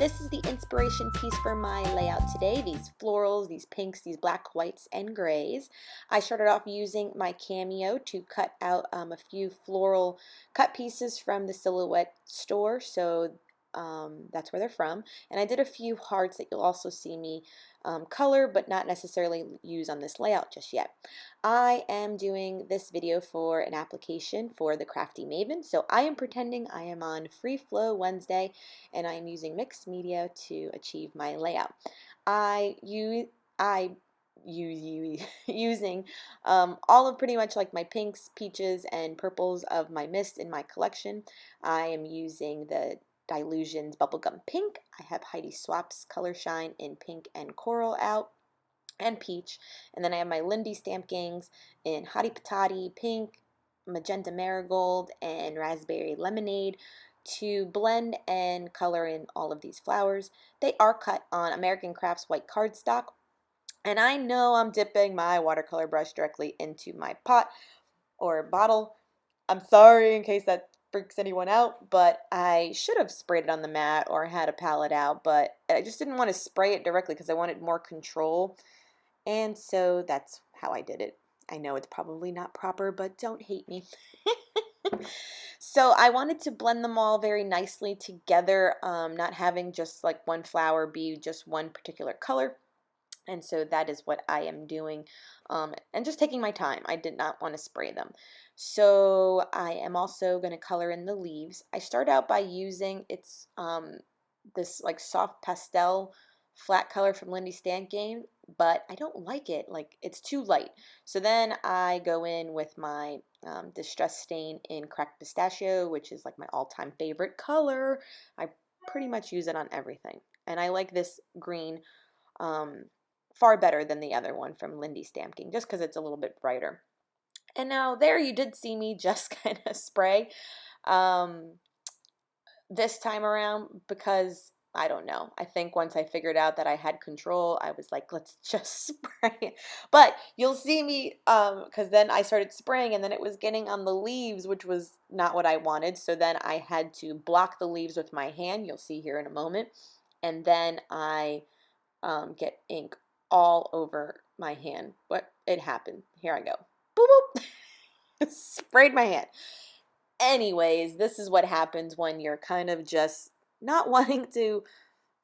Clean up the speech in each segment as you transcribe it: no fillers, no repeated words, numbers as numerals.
This is the inspiration piece for my layout today. These florals, these pinks, these black, whites, and grays. I started off using my Cameo to cut out a few floral cut pieces from the Silhouette store, so that's where they're from. And I did a few hearts that you'll also see me color, but not necessarily use on this layout just yet. I am doing this video for an application for the Crafty Maven, so I am pretending I am on Free Flow Wednesday, and I am using mixed media to achieve my layout. Using all of pretty much like my pinks, peaches, and purples of my mist in my collection. I am using the Dylusions Bubblegum Pink. I have Heidi Swap's Color Shine in pink and coral out, and peach. And then I have my Lindy Stampkins in Hottie Patati Pink, Magenta Marigold, and Raspberry Lemonade to blend and color in all of these flowers. They are cut on American Crafts white cardstock. And I know I'm dipping my watercolor brush directly into my pot or bottle. I'm sorry in case that freaks anyone out, but I should have sprayed it on the mat or had a palette out, but I just didn't want to spray it directly because I wanted more control, and so that's how I did it. I know it's probably not proper, but don't hate me. So I wanted to blend them all very nicely together, not having just like one flower be just one particular color. And so that is what I am doing, and just taking my time. I did not want to spray them. So I am also going to color in the leaves. I start out by using this like soft pastel flat color from Lindy Stampkins, but I don't like it. Like, it's too light. So then I go in with my Distress Stain in Cracked Pistachio, which is like my all-time favorite color. I pretty much use it on everything. And I like this green far better than the other one from Lindy Stampkins, just because it's a little bit brighter. And now there you did see me just kind of spray this time around, because I don't know. I think once I figured out that I had control, I was like, let's just spray it. But you'll see me, because then I started spraying and then it was getting on the leaves, which was not what I wanted. So then I had to block the leaves with my hand. You'll see here in a moment. And then I get ink all over my hand. But it happened. Here I go. Boop, boop. Sprayed my hand. Anyways, this is what happens when you're kind of just not wanting to,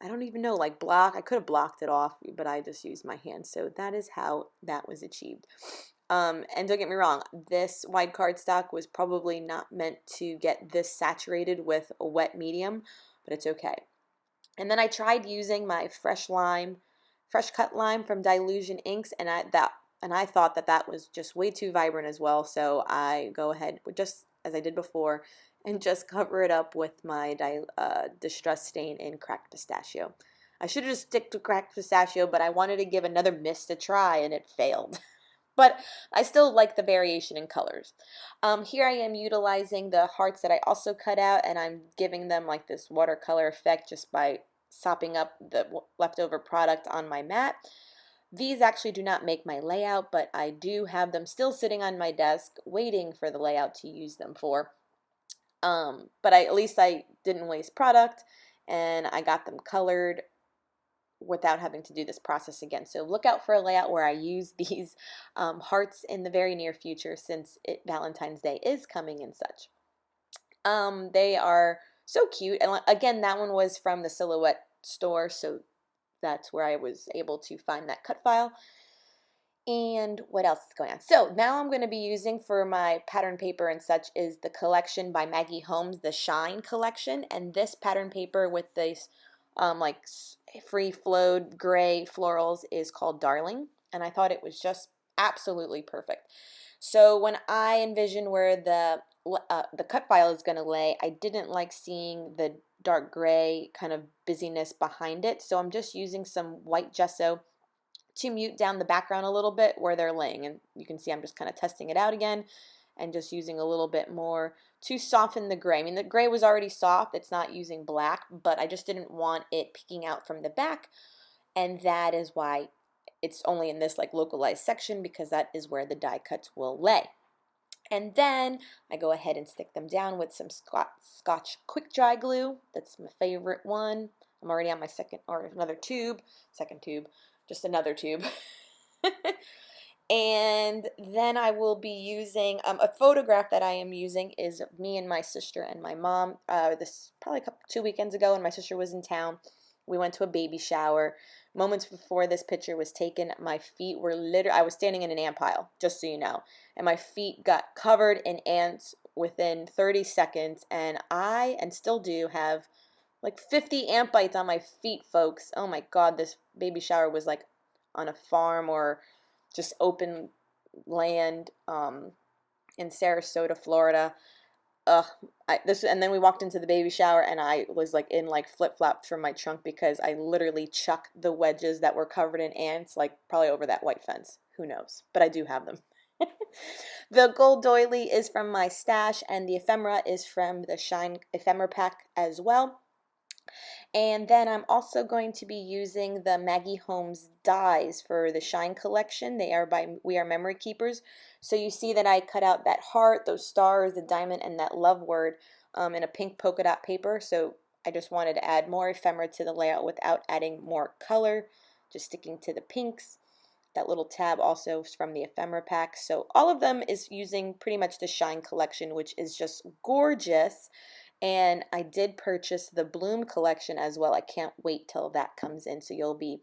I don't even know, like block. I could have blocked it off, but I just used my hand. So that is how that was achieved. And don't get me wrong, this white cardstock was probably not meant to get this saturated with a wet medium, but it's okay. And then I tried using my fresh cut lime from Dylusion Inks, and I thought that was just way too vibrant as well. So I go ahead with, just as I did before, and just cover it up with my Distress Stain in Cracked Pistachio. I should have just stick to Cracked Pistachio, but I wanted to give another mist a try, and it failed. But I still like the variation in colors. Here I am utilizing the hearts that I also cut out, and I'm giving them like this watercolor effect just by sopping up the leftover product on my mat. These actually do not make my layout, but I do have them still sitting on my desk waiting for the layout to use them for. But at least I didn't waste product, and I got them colored without having to do this process again. So look out for a layout where I use these hearts in the very near future, since Valentine's Day is coming and such. They are so cute. And again, that one was from the Silhouette store, so that's where I was able to find that cut file. And what else is going on? So now I'm going to be using for my pattern paper and such is the collection by Maggie Holmes, the Shine collection. And this pattern paper with this like free flowed gray florals is called Darling. And I thought it was just absolutely perfect. So when I envisioned where the cut file is going to lay, I didn't like seeing the dark gray kind of busyness behind it. So I'm just using some white gesso to mute down the background a little bit where they're laying. And you can see I'm just kind of testing it out again and just using a little bit more to soften the gray. I mean, the gray was already soft. It's not using black, but I just didn't want it peeking out from the back. And that is why it's only in this like localized section, because that is where the die cuts will lay. And then I go ahead and stick them down with some Scotch Quick Dry Glue. That's my favorite one. I'm already on my second, or another tube, second tube, just another tube. And then I will be using, a photograph that I am using is me and my sister and my mom. This probably 2 weekends ago when my sister was in town. We went to a baby shower. Moments before this picture was taken, my feet were literally, I was standing in an ant pile, just so you know, and my feet got covered in ants within 30 seconds, and still do, have like 50 ant bites on my feet, folks. Oh my God, this baby shower was like on a farm or just open land in Sarasota, Florida. Ugh, and then we walked into the baby shower and I was like in like flip-flops from my trunk because I literally chucked the wedges that were covered in ants like probably over that white fence. Who knows? But I do have them. The gold doily is from my stash and the ephemera is from the Shine ephemera pack as well. And then I'm also going to be using the Maggie Holmes dies for the Shine collection. They are by We Are Memory Keepers. So you see that I cut out that heart, those stars, the diamond, and that love word in a pink polka dot paper. So I just wanted to add more ephemera to the layout without adding more color, just sticking to the pinks. That little tab also is from the ephemera pack. So all of them is using pretty much the Shine collection, which is just gorgeous. And I did purchase the Bloom collection as well. I can't wait till that comes in. So you'll be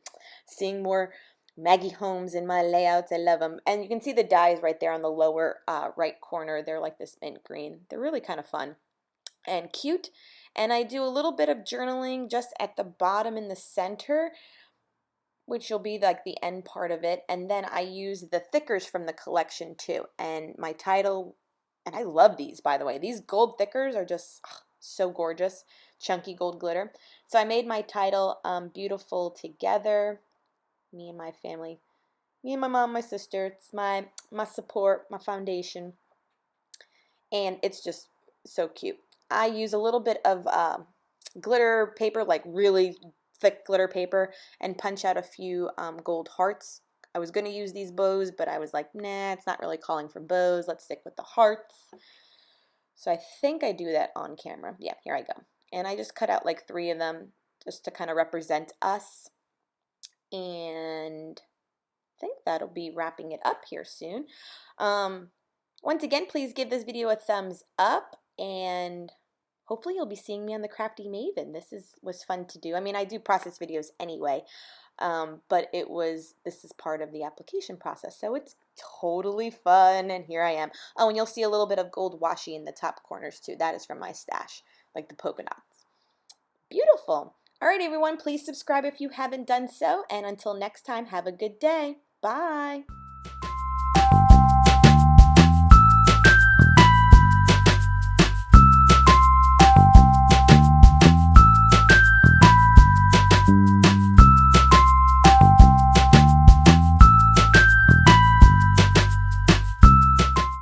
seeing more Maggie Holmes in my layouts. I love them. And you can see the dies right there on the lower right corner. They're like this mint green. They're really kind of fun and cute. And I do a little bit of journaling just at the bottom in the center, which will be like the end part of it. And then I use the thickers from the collection too. And my title, and I love these, by the way. These gold thickers are just so gorgeous. Chunky gold glitter. So I made my title Beautiful Together. Me and my family. Me and my mom, my sister. It's my support, my foundation. And it's just so cute. I use a little bit of glitter paper, like really thick glitter paper, and punch out a few gold hearts. I was going to use these bows, but I was like, nah, it's not really calling for bows. Let's stick with the hearts. So I think I do that on camera. Yeah, here I go. And I just cut out like 3 of them just to kind of represent us. And I think that'll be wrapping it up here soon. Once again, please give this video a thumbs up, and hopefully you'll be seeing me on the Crafty Maven. This was fun to do. I mean, I do process videos anyway, but this is part of the application process, so it's totally fun, and here I am. Oh, and you'll see a little bit of gold washi in the top corners too. That is from my stash, like the polka dots. Beautiful. All right, everyone, please subscribe if you haven't done so, and until next time, have a good day. Bye.